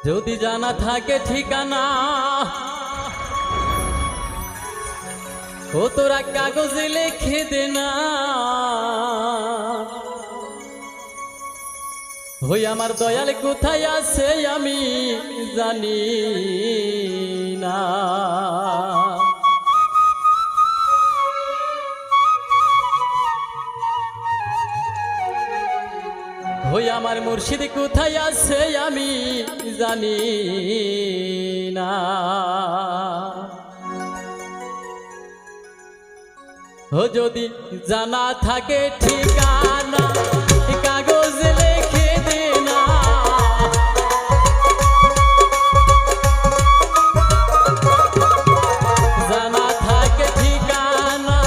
যদি জানা থাকে ঠিকানা ও তোরা কাগজে লিখে দে না। ওই আমার দয়াল কোথায় আছে আমি জানি না। ওই আমার মুর্শিদ কোথায় আছে আমি জানি না। ও যদি জানা থাকে ঠিকানা কাগজে লিখে দে না। জানা থাকে ঠিকানা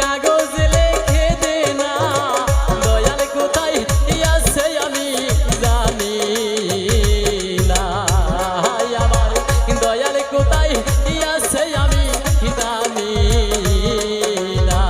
কাগজে লিখে দে না। দয়াল কোথায় আছে আমি জানি না। আমার দয়াল কোথায় আছে আমি জানি না।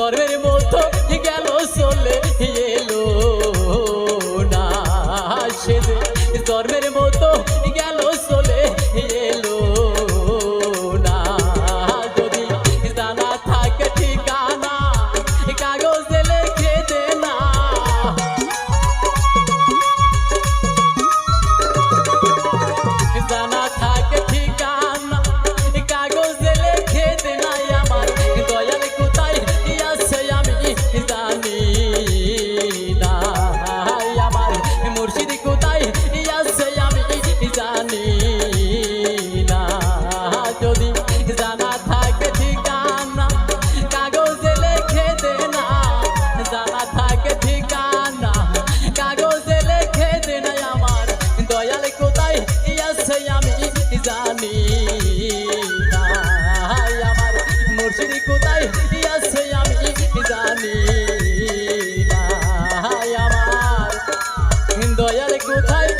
জন্মের মতো গেল চলে এলো না সে যে জন্মের মতো গেল চলে এলো না যদি জানা থাকে ঠিকানা কাগজে লিখে দে না জানা থাকে ঠিকানা কাগজে লিখে দে না আমার দয়াল কোথায় আছে আমি জানি না আমার মুর্শিদ কোথায় আছে আমি জানি না যদি জানা থাকে ঠিকানা কাগজে লিখে দে না জানা থাকে ঠিকানা কাগজে লিখে দে না আমার দয়াল কোথায় আছে আমি জানি না আমার মুর্শিদ কোথায় আছে আমি জানি না আমার দয়াল কোথায়